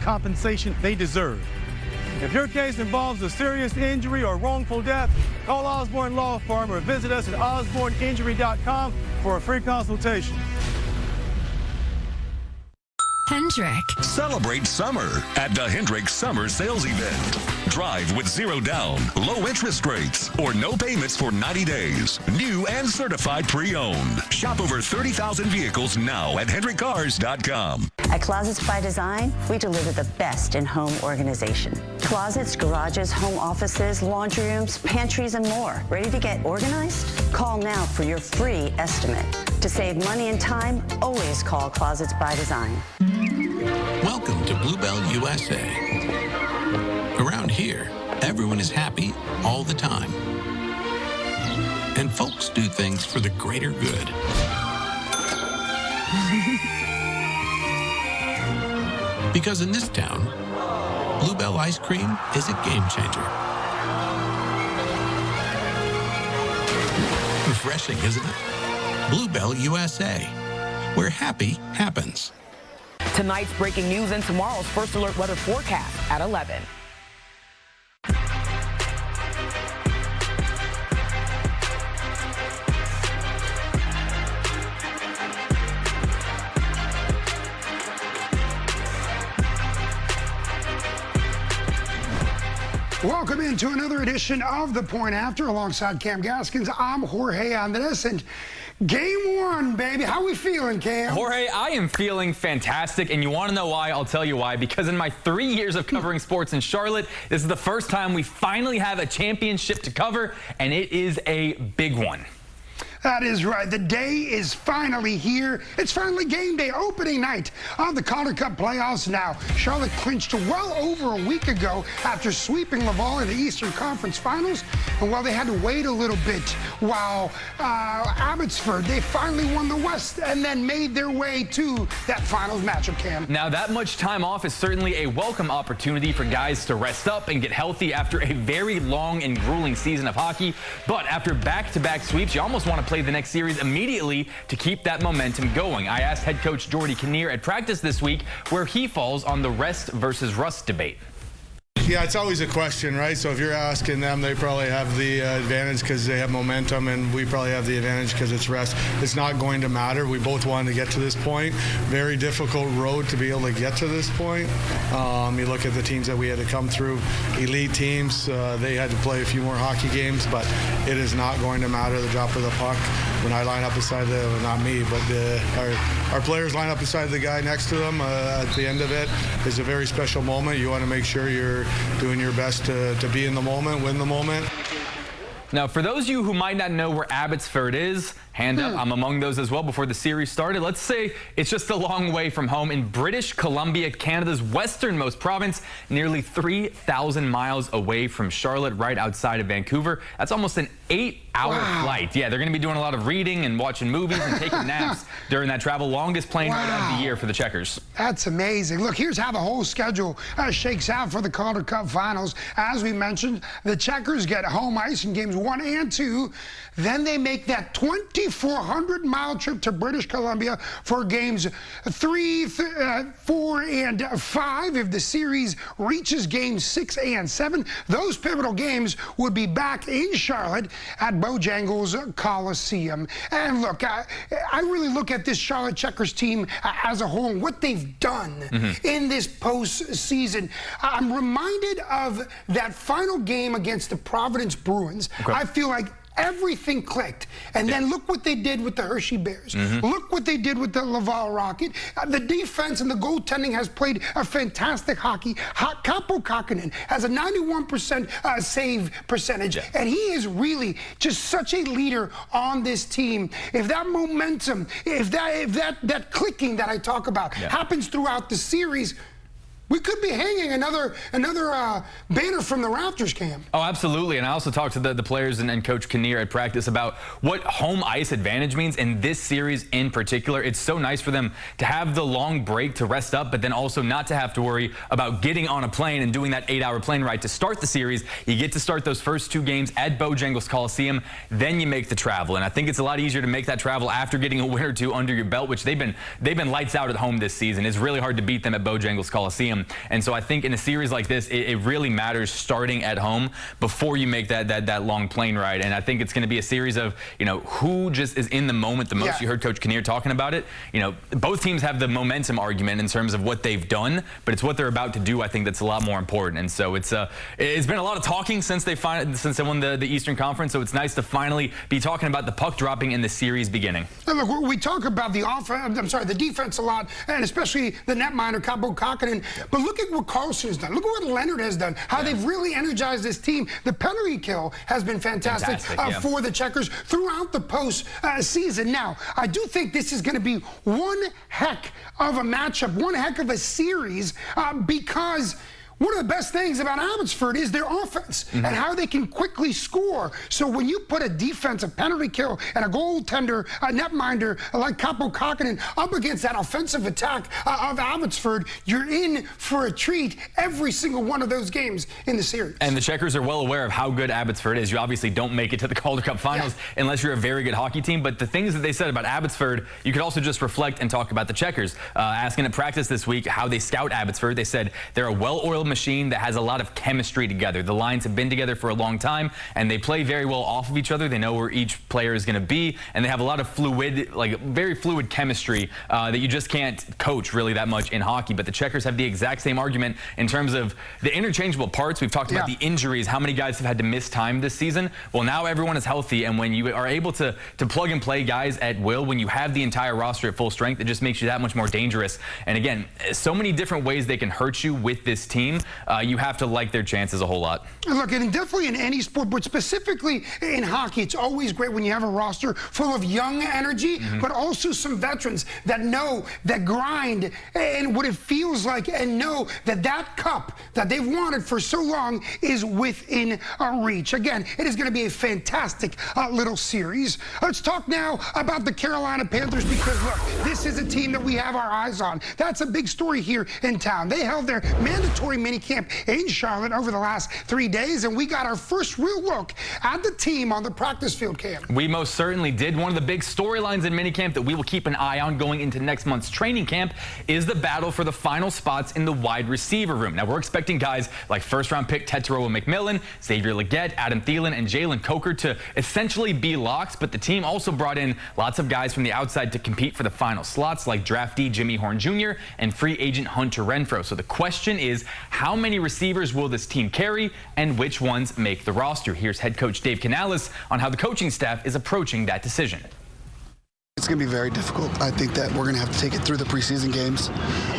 compensation they deserve. If your case involves a serious injury or wrongful death, call Osborne Law Firm or visit us at osborneinjury.com for a free consultation. Hendrick. Celebrate summer at the Hendrick Summer Sales Event. Drive with 0 down, low interest rates, or no payments for 90 days. New and certified pre-owned. Shop over 30,000 vehicles now at HendrickCars.com. At Closets by Design, we deliver the best in home organization. Closets, garages, home offices, laundry rooms, pantries, and more. Ready to get organized? Call now for your free estimate. To save money and time, always call Closets by Design. Welcome to Bluebell USA. Around here, everyone is happy all the time. And folks do things for the greater good. Because in this town, Bluebell ice cream is a game changer. Refreshing, isn't it? Bluebell USA, where happy happens. Tonight's breaking news and tomorrow's First Alert weather forecast at 11. Welcome into another edition of The Point After. Alongside Cam Gaskins, I'm Jorge Andres, and game one, baby. How we feeling, Cam? Jorge, I am feeling fantastic, and you want to know why? I'll tell you why. Because in my 3 years of covering sports in Charlotte, this is the first time we finally have a championship to cover, and it is a big one. That is right. The day is finally here. It's finally game day, opening night of the Calder Cup playoffs now. Charlotte clinched well over a week ago after sweeping Laval in the Eastern Conference Finals. And while they had to wait a little bit, while Abbotsford, they finally won the West and then made their way to that finals matchup, Cam. Now, that much time off is certainly a welcome opportunity for guys to rest up and get healthy after a very long and grueling season of hockey. But after back-to-back sweeps, you almost want to play the next series immediately to keep that momentum going. I asked head coach Jordy Kinnear at practice this week where he falls on the rest versus rust debate. Yeah, it's always a question, right? So if you're asking them, they probably have the advantage because they have momentum, and we probably have the advantage because it's rest. It's not going to matter. We both wanted to get to this point. Very difficult road to be able to get to this point. You look at the teams that we had to come through, elite teams. They had to play a few more hockey games, but it is not going to matter the drop of the puck. When I line up beside not me, but our players line up beside the guy next to them at the end of it is a very special moment. You want to make sure you're doing your best to be in the moment, win the moment. Now, for those of you who might not know where Abbotsford is, hand up, I'm among those as well before the series started. Let's say it's just a long way from home in British Columbia, Canada's westernmost province, nearly 3,000 miles away from Charlotte, right outside of Vancouver. That's almost an 8-hour flight. Yeah, they're going to be doing a lot of reading and watching movies and taking naps during that travel. Longest plane ride of the year for the Checkers. That's amazing. Look, here's how the whole schedule shakes out for the Calder Cup Finals. As we mentioned, the Checkers get home ice in games 1 and 2. Then they make that 2,400-mile trip to British Columbia for games 3, 4, and 5. If the series reaches games 6 and 7, those pivotal games would be back in Charlotte at Bojangles Coliseum. And look, I really look at this Charlotte Checkers team as a whole and what they've done in this postseason. I'm reminded of that final game against the Providence Bruins. I feel like everything clicked. And then look what they did with the Hershey Bears. Look what they did with the Laval Rocket. The defense and the goaltending has played a fantastic hockey. Capo Kakkonen has a 91% save percentage. And he is really just such a leader on this team. If that momentum, if that clicking that I talk about happens throughout the series, we could be hanging another banner from the rafters, Cam. Oh, absolutely. And I also talked to the players and Coach Kinnear at practice about what home ice advantage means in this series in particular. It's so nice for them to have the long break to rest up, but then also not to have to worry about getting on a plane and doing that 8-hour plane ride to start the series. You get to start those first 2 games at Bojangles Coliseum, then you make the travel. And I think it's a lot easier to make that travel after getting a win or 2 under your belt, which they've been lights out at home this season. It's really hard to beat them at Bojangles Coliseum. team. And so I think in a series like this, it really matters starting at home before you make that long plane ride. And I think it's going to be a series of, who just is in the moment the most. Yeah. You heard Coach Kinnear talking about it. Both teams have the momentum argument in terms of what they've done, but it's what they're about to do, I think, that's a lot more important. And so it's been a lot of talking since they won the Eastern Conference, so it's nice to finally be talking about the puck dropping and the series beginning. Now look, we talk about the defense a lot, and especially the netminder, Kaapo Kähkönen, but look at what Karlsson has done. Look at what Leonard has done, how they've really energized this team. The penalty kill has been fantastic for the Checkers throughout the post-season. Now, I do think this is going to be one heck of a matchup, one heck of a series, because one of the best things about Abbotsford is their offense and how they can quickly score. So when you put a defensive penalty kill and a goaltender, a netminder like Kaapo Kähkönen up against that offensive attack of Abbotsford, you're in for a treat every single one of those games in the series. And the Checkers are well aware of how good Abbotsford is. You obviously don't make it to the Calder Cup Finals unless you're a very good hockey team. But the things that they said about Abbotsford, you could also just reflect and talk about the Checkers. Asking at practice this week how they scout Abbotsford, they said they're a well-oiled machine that has a lot of chemistry together. The lines have been together for a long time, and they play very well off of each other. They know where each player is going to be, and they have a lot of very fluid chemistry that you just can't coach really that much in hockey. But the Checkers have the exact same argument in terms of the interchangeable parts. We've talked about the injuries, how many guys have had to miss time this season. Well, now everyone is healthy, and when you are able to plug and play guys at will, when you have the entire roster at full strength, it just makes you that much more dangerous. And again, so many different ways they can hurt you with this team. You have to like their chances a whole lot. Look, and definitely in any sport, but specifically in hockey, it's always great when you have a roster full of young energy, but also some veterans that know, that grind and what it feels like, and know that that cup that they've wanted for so long is within reach. Again, it is going to be a fantastic little series. Let's talk now about the Carolina Panthers, because look, this is a team that we have our eyes on. That's a big story here in town. They held their mandatory minicamp in Charlotte over the last 3 days, and we got our first real look at the team on the practice field, Cam. We most certainly did. One of the big storylines in minicamp that we will keep an eye on going into next month's training camp is the battle for the final spots in the wide receiver room. Now, we're expecting guys like first-round pick Tetairoa McMillan, Xavier Legette, Adam Thielen, and Jalen Coker to essentially be locks, but the team also brought in lots of guys from the outside to compete for the final slots, like draftee Jimmy Horn Jr. and free agent Hunter Renfroe. So the question is, how many receivers will this team carry, and which ones make the roster? Here's head coach Dave Canales on how the coaching staff is approaching that decision. It's going to be very difficult. I think that we're going to have to take it through the preseason games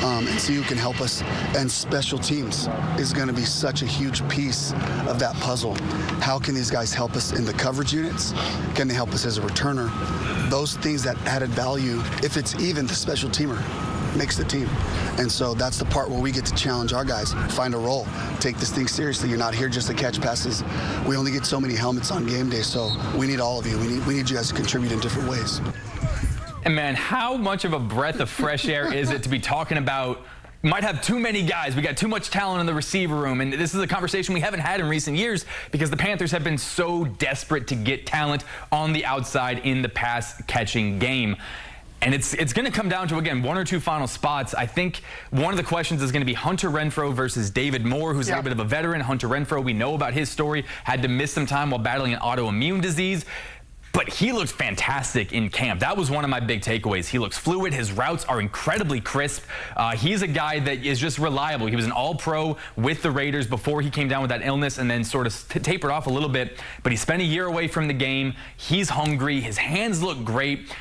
and see who can help us. And special teams is going to be such a huge piece of that puzzle. How can these guys help us in the coverage units? Can they help us as a returner? Those things that added value, if it's even the special teamer, makes the team. And so that's the part where we get to challenge our guys, find a role, take this thing seriously. You're not here just to catch passes. We only get so many helmets on game day, so we need all of you. We need you guys to contribute in different ways. And man, how much of a breath of fresh air is it to be talking about might have too many guys. We got too much talent in the receiver room. And this is a conversation we haven't had in recent years because the Panthers have been so desperate to get talent on the outside in the pass-catching game. And it's going to come down to, again, one or two final spots. I think one of the questions is going to be Hunter Renfroe versus David Moore, who's a little bit of a veteran. Hunter Renfroe, we know about his story, had to miss some time while battling an autoimmune disease. But he looks fantastic in camp. That was one of my big takeaways. He looks fluid. His routes are incredibly crisp. He's a guy that is just reliable. He was an all-pro with the Raiders before he came down with that illness and then sort of tapered off a little bit. But he spent a year away from the game. He's hungry. His hands look great.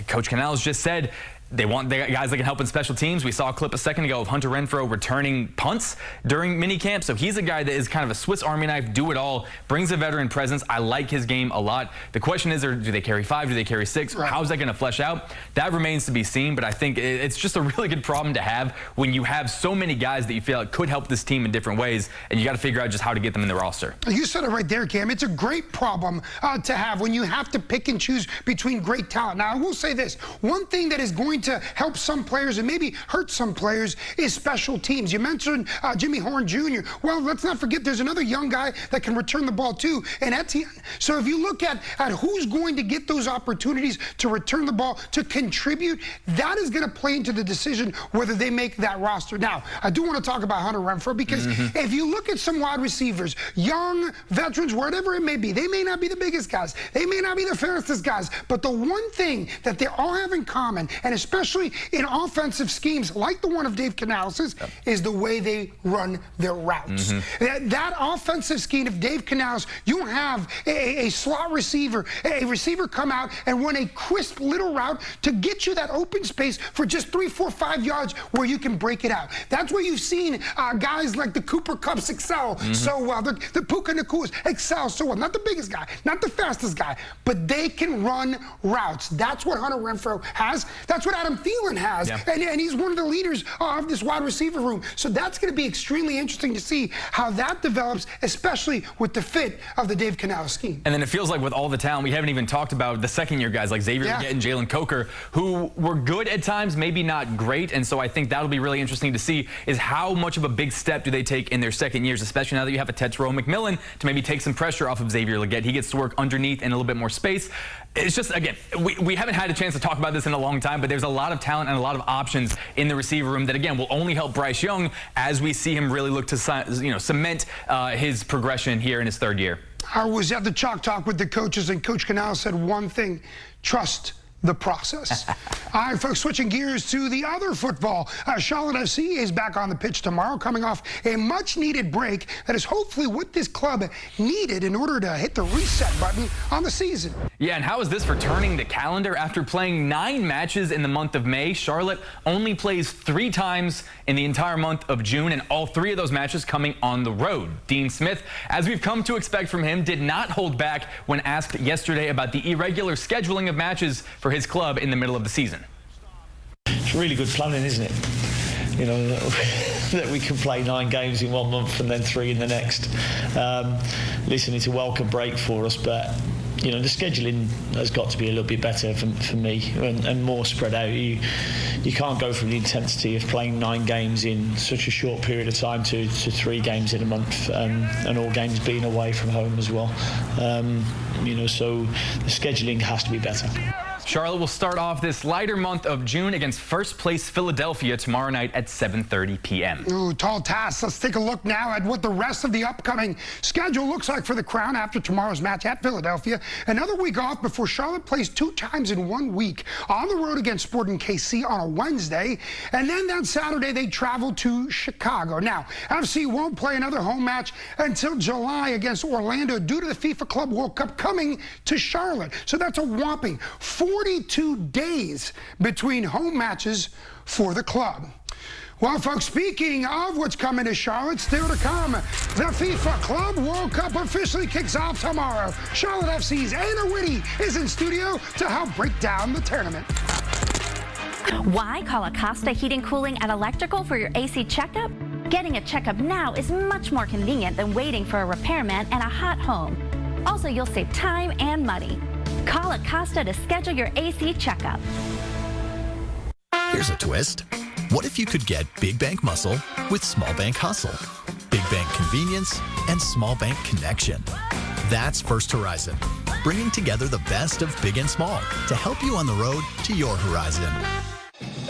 Coach Canales just said, they want the guys that can help in special teams. We saw a clip a second ago of Hunter Renfroe returning punts during minicamp. So he's a guy that is kind of a Swiss Army knife, do it all, brings a veteran presence. I like his game a lot. The question is, do they carry 5? Do they carry 6? Right. How's that going to flesh out? That remains to be seen. But I think it's just a really good problem to have when you have so many guys that you feel like could help this team in different ways, and you got to figure out just how to get them in the roster. You said it right there, Cam. It's a great problem to have when you have to pick and choose between great talent. Now, I will say this. One thing that is going going to help some players and maybe hurt some players is special teams. You mentioned Jimmy Horn Jr. Well, let's not forget there's another young guy that can return the ball too, and Etienne. So if you look at who's going to get those opportunities to return the ball, to contribute, that is going to play into the decision whether they make that roster. Now, I do want to talk about Hunter Renfrow because if you look at some wide receivers, young, veterans, whatever it may be, they may not be the biggest guys, they may not be the fastest guys, but the one thing that they all have in common, and especially in offensive schemes like the one of Dave Canales, is the way they run their routes. That offensive scheme of Dave Canales, you have a slot receiver, a receiver come out and run a crisp little route to get you that open space for just 3, 4, 5 yards where you can break it out. That's where you've seen guys like the Cooper Kupps excel so well, the Puka Nacuas excel so well. Not the biggest guy, not the fastest guy, but they can run routes. That's what Hunter Renfrow has. That's what Adam Thielen has. And he's one of the leaders of this wide receiver room. So that's going to be extremely interesting to see how that develops, especially with the fit of the Dave Canales scheme. And then it feels like with all the talent, we haven't even talked about the second-year guys like Xavier Legette and Jalen Coker, who were good at times, maybe not great. And so I think that'll be really interesting to see is how much of a big step do they take in their second years, especially now that you have a Tetsuo McMillan to maybe take some pressure off of Xavier Legette. He gets to work underneath in a little bit more space. It's just, again, we haven't had a chance to talk about this in a long time, but there's a lot of talent and a lot of options in the receiver room that, again, will only help Bryce Young as we see him really look to cement his progression here in his third year. I was at the Chalk Talk with the coaches, and Coach Canales said one thing: trust the process. All right, folks, switching gears to the other football. Charlotte FC is back on the pitch tomorrow, coming off a much-needed break that is hopefully what this club needed in order to hit the reset button on the season. Yeah, and how is this for turning the calendar? After playing 9 matches in the month of May, Charlotte only plays 3 times in the entire month of June, and all 3 of those matches coming on the road. Dean Smith, as we've come to expect from him, did not hold back when asked yesterday about the irregular scheduling of matches for his club in the middle of the season. It's really good planning, isn't it? You know, that we can play 9 games in 1 month and then 3 in the next. Listen, it's a welcome break for us, but you know, the scheduling has got to be a little bit better for me and more spread out. You can't go from the intensity of playing 9 games in such a short period of time to 3 games in a month, and all games being away from home as well. You know, so the scheduling has to be better. Charlotte will start off this lighter month of June against first-place Philadelphia tomorrow night at 7:30 p.m. Ooh, tall task. Let's take a look now at what the rest of the upcoming schedule looks like for the Crown after tomorrow's match at Philadelphia. Another week off before Charlotte plays 2 times in 1 week on the road against Sporting KC on a Wednesday. And then that Saturday, they travel to Chicago. Now, FC won't play another home match until July against Orlando due to the FIFA Club World Cup coming to Charlotte. So that's a whopping 42 days between home matches for the club. Well, folks, speaking of what's coming to Charlotte, still to come, the FIFA Club World Cup officially kicks off tomorrow. Charlotte FC's Anna Whitty is in studio to help break down the tournament. Why call Acosta Heating, Cooling, and Electrical for your AC checkup? Getting a checkup now is much more convenient than waiting for a repairman and a hot home. Also, you'll save time and money. Call Acosta to schedule your AC checkup. Here's a twist. What if you could get big bank muscle with small bank hustle? Big bank convenience and small bank connection. That's First Horizon, bringing together the best of big and small to help you on the road to your horizon.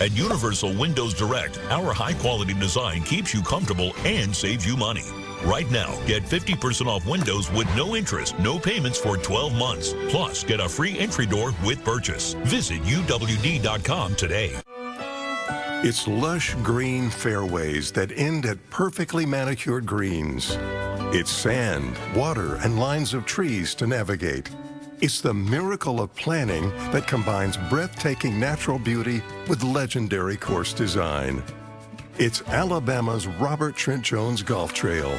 At Universal Windows Direct, our high-quality design keeps you comfortable and saves you money. Right now, get 50% off windows with no interest, no payments for 12 months. Plus, get a free entry door with purchase. Visit UWD.com today. It's lush green fairways that end at perfectly manicured greens. It's sand, water, and lines of trees to navigate. It's the miracle of planning that combines breathtaking natural beauty with legendary course design. It's Alabama's Robert Trent Jones Golf Trail.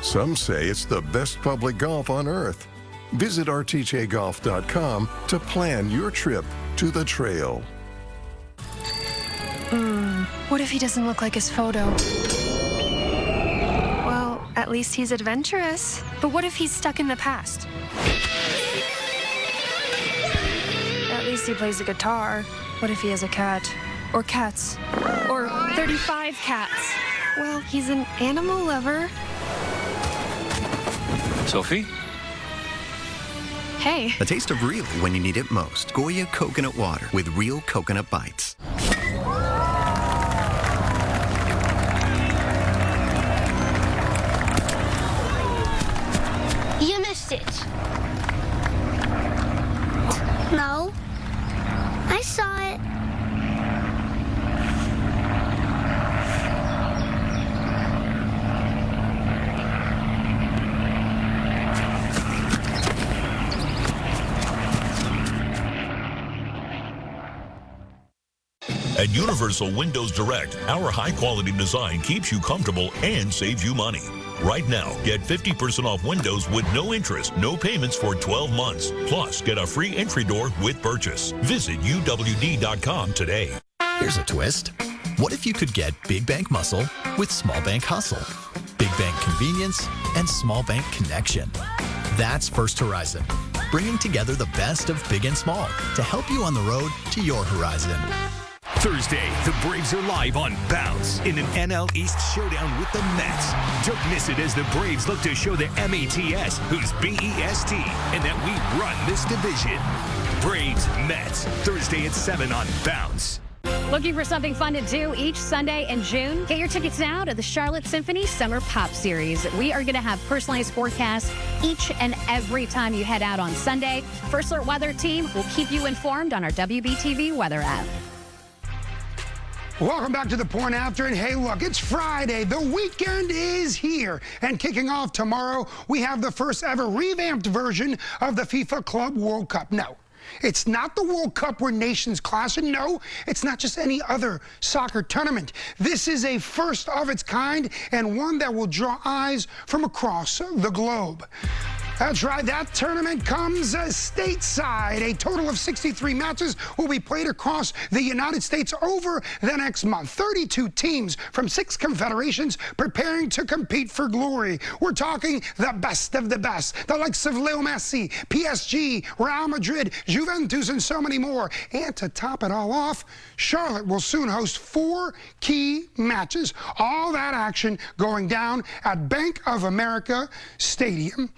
Some say it's the best public golf on earth. Visit rtjgolf.com to plan your trip to the trail. What if he doesn't look like his photo? Well, at least he's adventurous. But what if he's stuck in the past? At least he plays the guitar. What if he has a cat? Or cats? Or 35 cats? Well, he's an animal lover. Sophie? Hey. A taste of real when you need it most. Goya Coconut Water with real coconut bites. You missed it. No. I saw it. At Universal Windows Direct, our high-quality design keeps you comfortable and saves you money. Right now, get 50% off windows with no interest, no payments for 12 months. Plus, get a free entry door with purchase. Visit UWD.com today. Here's a twist. What if you could get big bank muscle with small bank hustle? Big bank convenience and small bank connection. That's First Horizon, bringing together the best of big and small to help you on the road to your horizon. Thursday, the Braves are live on Bounce in an NL East showdown with the Mets. Don't miss it as the Braves look to show the MATS, who's BEST, and that we run this division. Braves, Mets, Thursday at 7 on Bounce. Looking for something fun to do each Sunday in June? Get your tickets now to the Charlotte Symphony Summer Pop Series. We are going to have personalized forecasts each and every time you head out on Sunday. First Alert Weather Team will keep you informed on our WBTV weather app. Welcome back to the Point After, and hey, look, it's Friday. The weekend is here, and kicking off tomorrow, we have the first ever revamped version of the FIFA Club World Cup. No, it's not the World Cup where nations clash, and no, it's not just any other soccer tournament. This is a first of its kind, and one that will draw eyes from across the globe. That's right, that tournament comes stateside. A total of 63 matches will be played across the United States over the next month. 32 teams from 6 confederations preparing to compete for glory. We're talking the best of the best, the likes of Leo Messi, PSG, Real Madrid, Juventus, and so many more. And to top it all off, Charlotte will soon host 4 key matches. All that action going down at Bank of America Stadium.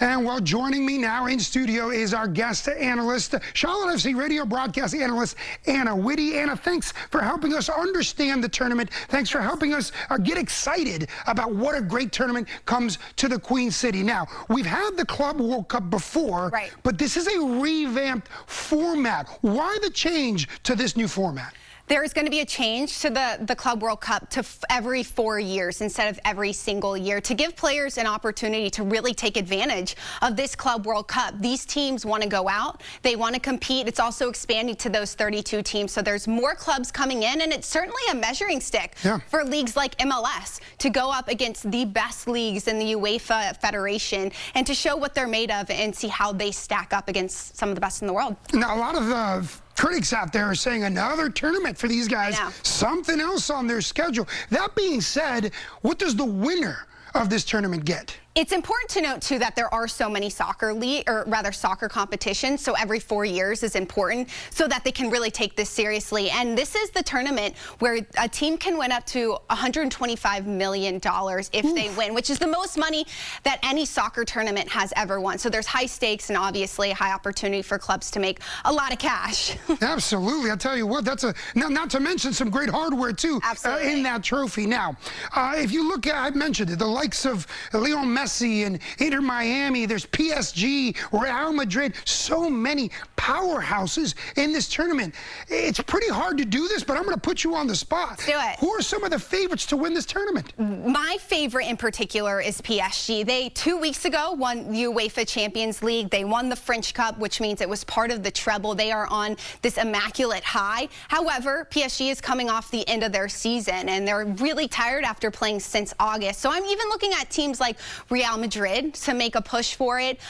And well, joining me now in studio is our guest analyst, Charlotte FC radio broadcast analyst, Anna Whitty. Anna, thanks for helping us understand the tournament. Thanks for helping us get excited about what a great tournament comes to the Queen City. Now, we've had the Club World Cup before, right, but this is a revamped format. Why the change to this new format? There is going to be a change to the Club World Cup to every 4 years instead of every single year to give players an opportunity to really take advantage of this Club World Cup. These teams want to go out. They want to compete. It's also expanding to those 32 teams. So there's more clubs coming in, and it's certainly a measuring stick for leagues like MLS to go up against the best leagues in the UEFA Federation and to show what they're made of and see how they stack up against some of the best in the world. Now, a lot of the critics out there are saying another tournament for these guys, something else on their schedule. That being said, what does the winner of this tournament get? It's important to note, too, that there are so many soccer competitions, so every 4 years is important so that they can really take this seriously. And this is the tournament where a team can win up to $125 million if they win, which is the most money that any soccer tournament has ever won. So there's high stakes and obviously a high opportunity for clubs to make a lot of cash. Absolutely. I'll tell you what, that's not to mention some great hardware, too, in that trophy. Now, if you look at, I mentioned it, the likes of Leo Messi and Inter Miami, there's PSG, Real Madrid, so many powerhouses in this tournament. It's pretty hard to do this, but I'm going to put you on the spot. Let's do it. Who are some of the favorites to win this tournament? My favorite in particular is PSG. They 2 weeks ago won the UEFA Champions League. They won the French Cup, which means it was part of the treble. They are on this immaculate high. However, PSG is coming off the end of their season, and they're really tired after playing since August. So I'm even looking at teams like Real Madrid to make a push for it.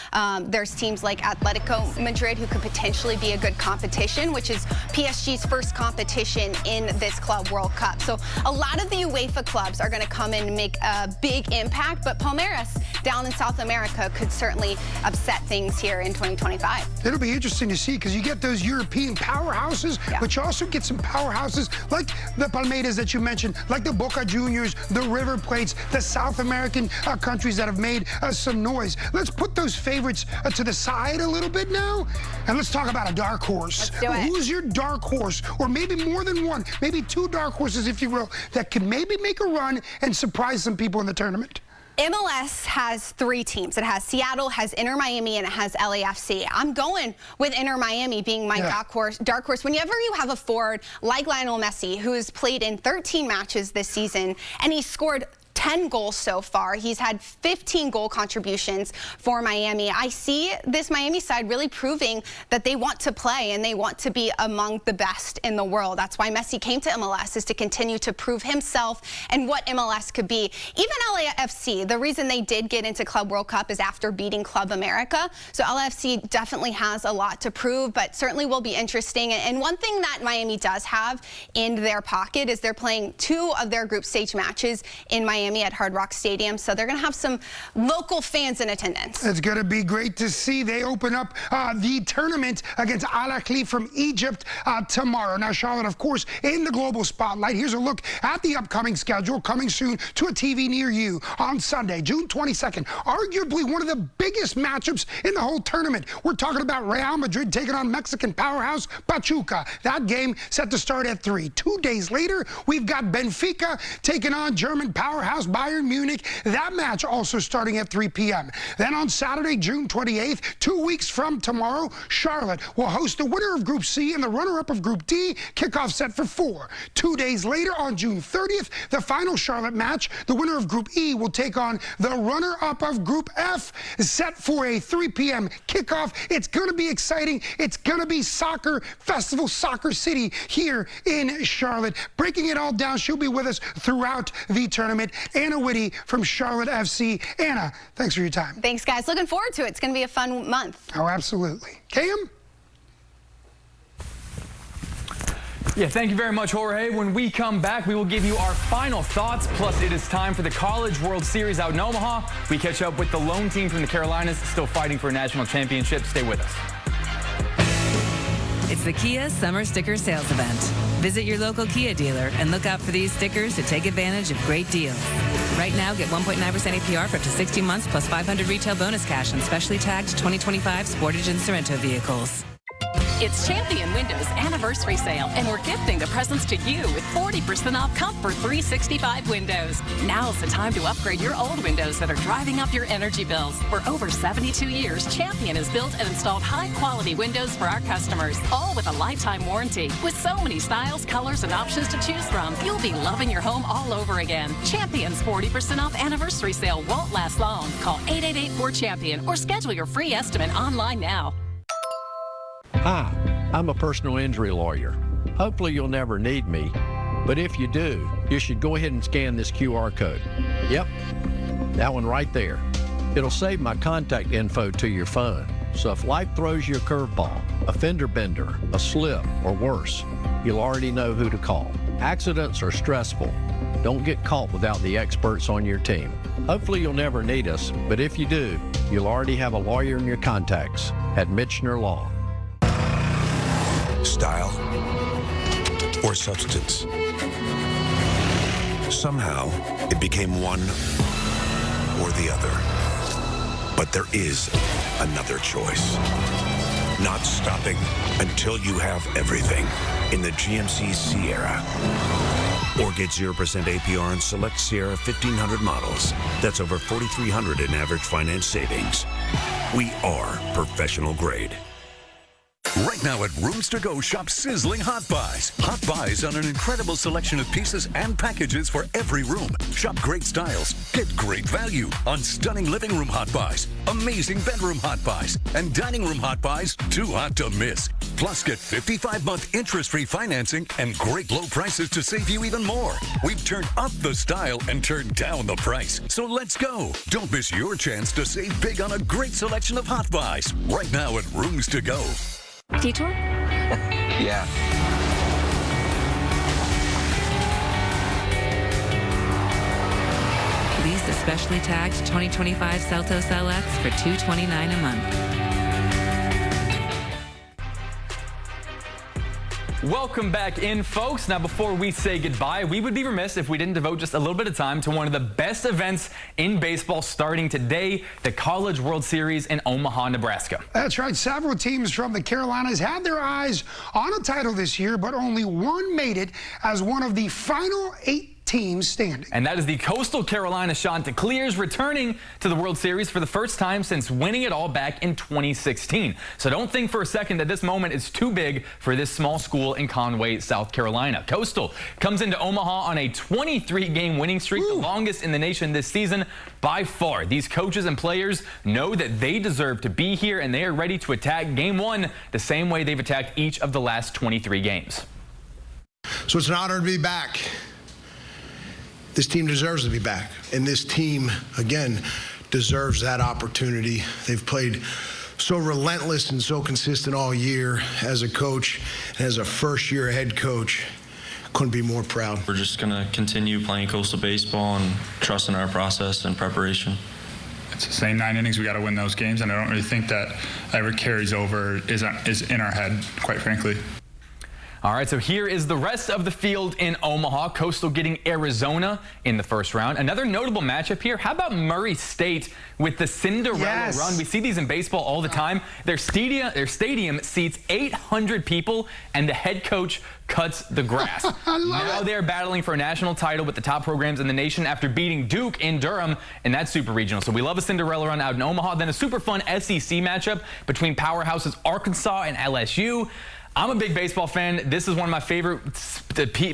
There's teams like Atletico Madrid who could potentially be a good competition, which is PSG's first competition in this Club World Cup. So a lot of the UEFA clubs are going to come in and make make a big impact, but Palmeiras down in South America could certainly upset things here in 2025. It'll be interesting to see because you get those European powerhouses, but you also get some powerhouses like the Palmeiras that you mentioned, like the Boca Juniors, the River Plates, the South American countries that have made some noise. Let's put those favorites to the side a little bit now, and let's talk about a dark horse. Let's do it. Who's your dark horse, or maybe more than one, maybe two dark horses, if you will, that can maybe make a run and surprise some people in the tournament? MLS has 3 teams. It has Seattle, has Inter Miami, and it has LAFC. I'm going with Inter Miami being my dark horse. Whenever you have a forward like Lionel Messi, who has played in 13 matches this season, and he scored 10 goals so far. He's had 15 goal contributions for Miami. I see this Miami side really proving that they want to play and they want to be among the best in the world. That's why Messi came to MLS, is to continue to prove himself and what MLS could be. Even LAFC, the reason they did get into Club World Cup is after beating Club America. So LAFC definitely has a lot to prove, but certainly will be interesting. And one thing that Miami does have in their pocket is they're playing 2 of their group stage matches in Miami at Hard Rock Stadium, so they're going to have some local fans in attendance. It's going to be great to see. They open up the tournament against Al Ahly from Egypt tomorrow. Now, Charlotte, of course, in the global spotlight. Here's a look at the upcoming schedule, coming soon to a TV near you on Sunday, June 22nd. Arguably one of the biggest matchups in the whole tournament. We're talking about Real Madrid taking on Mexican powerhouse Pachuca. That game set to start at 3. 2 days later, we've got Benfica taking on German powerhouse Bayern Munich. That match also starting at 3 p.m. Then on Saturday, June 28th, 2 weeks from tomorrow, Charlotte will host the winner of Group C and the runner-up of Group D. Kickoff set for 4. 2 days later, on June 30th, the final Charlotte match, the winner of Group E will take on the runner-up of Group F, set for a 3 p.m. kickoff. It's going to be exciting. It's going to be Soccer Festival, Soccer City here in Charlotte. Breaking it all down, she'll be with us throughout the tournament. Anna Whitty from Charlotte FC. Anna, thanks for your time. Thanks, guys. Looking forward to it. It's going to be a fun month. Oh, absolutely. Cam? Yeah, thank you very much, Jorge. When we come back, we will give you our final thoughts. Plus, it is time for the College World Series out in Omaha. We catch up with the lone team from the Carolinas still fighting for a national championship. Stay with us. It's the Kia Summer Sticker Sales Event. Visit your local Kia dealer and look out for these stickers to take advantage of great deals. Right now, get 1.9% APR for up to 60 months plus $500 retail bonus cash on specially tagged 2025 Sportage and Sorento vehicles. It's Champion Windows Anniversary Sale, and we're gifting the presents to you with 40% off Comfort 365 windows. Now's the time to upgrade your old windows that are driving up your energy bills. For over 72 years, Champion has built and installed high-quality windows for our customers, all with a lifetime warranty. With so many styles, colors, and options to choose from, you'll be loving your home all over again. Champion's 40% off Anniversary Sale won't last long. Call 888-4CHAMPION or schedule your free estimate online now. Hi, I'm a personal injury lawyer. Hopefully you'll never need me, but if you do, you should go ahead and scan this QR code. Yep, that one right there. It'll save my contact info to your phone, so if life throws you a curveball, a fender bender, a slip, or worse, you'll already know who to call. Accidents are stressful. Don't get caught without the experts on your team. Hopefully you'll never need us, but if you do, you'll already have a lawyer in your contacts at Michener Law. Style or substance. Somehow, it became one or the other. But there is another choice. Not stopping until you have everything in the GMC Sierra. Or get 0% APR on select Sierra 1500 models. That's over $4,300 in average finance savings. We are professional grade. Right now at Rooms To Go, shop sizzling hot buys. Hot buys on an incredible selection of pieces and packages for every room. Shop great styles, get great value on stunning living room hot buys, amazing bedroom hot buys, and dining room hot buys too hot to miss. Plus, get 55-month interest-free financing and great low prices to save you even more. We've turned up the style and turned down the price. So let's go. Don't miss your chance to save big on a great selection of hot buys. Right now at Rooms To Go. Detour? Yeah. lease a specially tagged 2025 Seltos LX for $229 a month. Welcome back in, folks. Now, before we say goodbye, we would be remiss if we didn't devote just a little bit of time to one of the best events in baseball starting today, the College World Series in Omaha, Nebraska. That's right. Several teams from the Carolinas had their eyes on a title this year, but only one made it as one of the final 8 teams standing. And that is the Coastal Carolina Chanticleers returning to the World Series for the first time since winning it all back in 2016. So don't think for a second that this moment is too big for this small school in Conway, South Carolina. Coastal comes into Omaha on a 23-game winning streak, the longest in the nation this season by far. These coaches and players know that they deserve to be here, and they are ready to attack Game 1 the same way they've attacked each of the last 23 games. So it's an honor to be back. This team deserves to be back. And this team, again, deserves that opportunity. They've played so relentless and so consistent all year as a coach and as a first-year head coach. Couldn't be more proud. We're just going to continue playing Coastal baseball and trusting our process and preparation. It's the same 9 innings. We got to win those games, and I don't really think that ever carries over, is in our head, quite frankly. All right, so here is the rest of the field in Omaha. Coastal getting Arizona in the first round. Another notable matchup here. How about Murray State with the Cinderella run? We see these in baseball all the time. Their stadium seats 800 people, and the head coach cuts the grass. Now they're battling for a national title with the top programs in the nation after beating Duke in Durham in that super regional. So we love a Cinderella run out in Omaha. Then a super fun SEC matchup between powerhouses Arkansas and LSU. I'm a big baseball fan. This is one of my favorite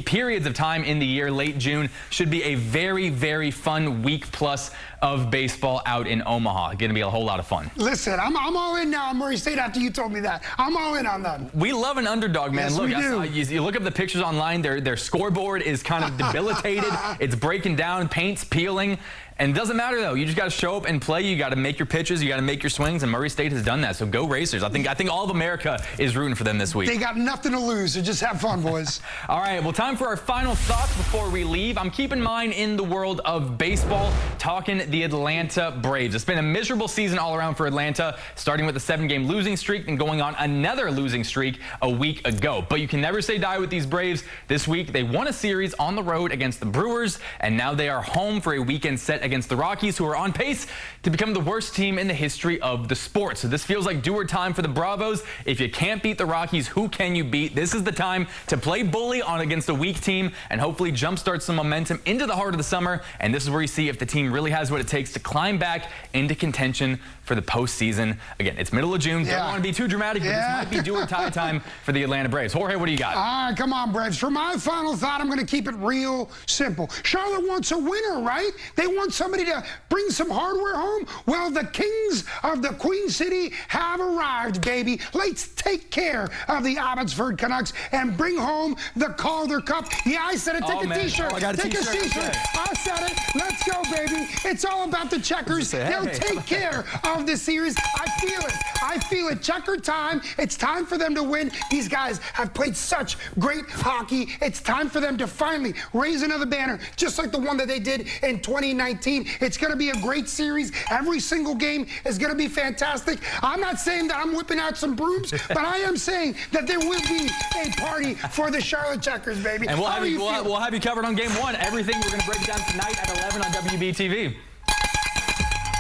periods of time in the year. Late June should be a very, very fun week plus of baseball out in Omaha. Going to be a whole lot of fun. Listen, I'm all in now on Murray State after you told me that. I'm all in on them. We love an underdog, man. Yes, look, we do. You look up the pictures online. Their scoreboard is kind of debilitated. It's breaking down, paint's peeling. And it doesn't matter, though. You just got to show up and play. You got to make your pitches. You got to make your swings. And Murray State has done that. So go Racers. I think all of America is rooting for them this week. They got nothing to lose. So just have fun, boys. All right. Well, time for our final thoughts before we leave. I'm keeping mine in the world of baseball, talking the Atlanta Braves. It's been a miserable season all around for Atlanta, starting with a 7-game losing streak and going on another losing streak a week ago. But you can never say die with these Braves. This week, they won a series on the road against the Brewers, and now they are home for a weekend set against the Rockies, who are on pace to become the worst team in the history of the sport. So this feels like do-or time for the Bravos. If you can't beat the Rockies, who can you beat? This is the time to play bully on against a weak team and hopefully jumpstart some momentum into the heart of the summer. And this is where you see if the team really has what it takes to climb back into contention for the postseason. Again, it's middle of June. Don't want to be too dramatic, but this might be do-or-die time for the Atlanta Braves. Jorge, what do you got? All right, come on, Braves. For my final thought, I'm going to keep it real simple. Charlotte wants a winner, right? They want somebody to bring some hardware home. Well, the kings of the Queen City have arrived, baby. Let's take care of the Abbotsford Canucks and bring home the Calder Cup. Yeah, I said it. Take a T-shirt. Take a T-shirt. I said it. Let's go, baby. It's all about the Checkers. They'll take care of this series. I feel it. I feel it. Checker time. It's time for them to win. These guys have played such great hockey. It's time for them to finally raise another banner, just like the one that they did in 2019. It's going to be a great series. Every single game is going to be fantastic. I'm not saying that I'm whipping out some brooms, but I am saying that there will be a party for the Charlotte Checkers, baby. And we'll have you covered on Game 1. Everything we're going to break down tonight at 11 on WBTV.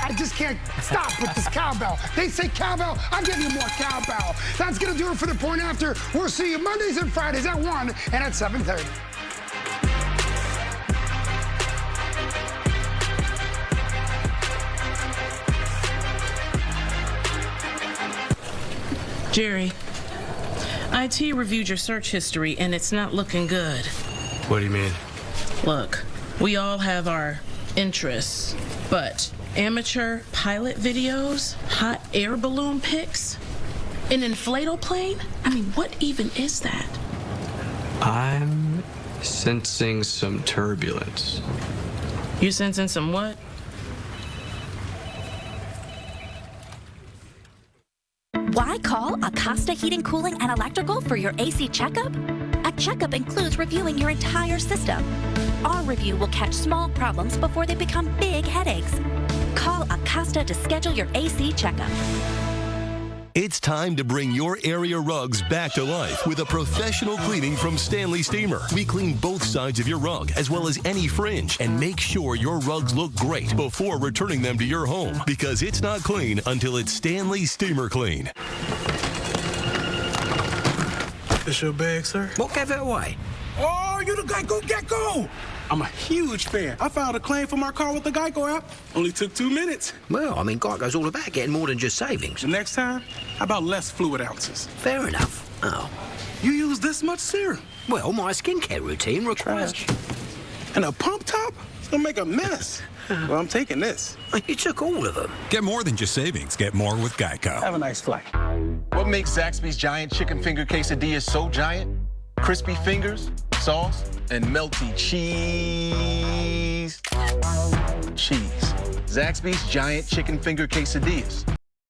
I just can't stop with this cowbell. They say cowbell, I'll give you more cowbell. That's going to do it for The Point After. We'll see you Mondays and Fridays at 1 and at 7:30. Jerry, IT reviewed your search history and it's not looking good. What do you mean? Look, we all have our interests, but amateur pilot videos, hot air balloon pics, an inflatable plane? I mean, what even is that? I'm sensing some turbulence. You sensing some what? Why call Acosta Heating, Cooling, and Electrical for your AC checkup? A checkup includes reviewing your entire system. Our review will catch small problems before they become big headaches. Call Acosta to schedule your AC checkup. It's time to bring your area rugs back to life with a professional cleaning from Stanley Steamer. We clean both sides of your rug as well as any fringe and make sure your rugs look great before returning them to your home, because it's not clean until it's Stanley Steamer Clean. This your bag, sir? What gave it away? Oh, you the Geico Gecko! I'm a huge fan. I filed a claim for my car with the Geico app. Only took 2 minutes. Well, I mean, Geico's all about getting more than just savings. The next time, how about less fluid ounces? Fair enough. Oh. You use this much serum? Well, my skincare routine requires... Trash. And a pump top? It's gonna make a mess. Well, I'm taking this. You took all of them. Get more than just savings. Get more with Geico. Have a nice flight. What makes Zaxby's Giant Chicken Finger Quesadillas so giant? Crispy fingers, sauce, and melty cheese. Zaxby's Giant Chicken Finger Quesadillas.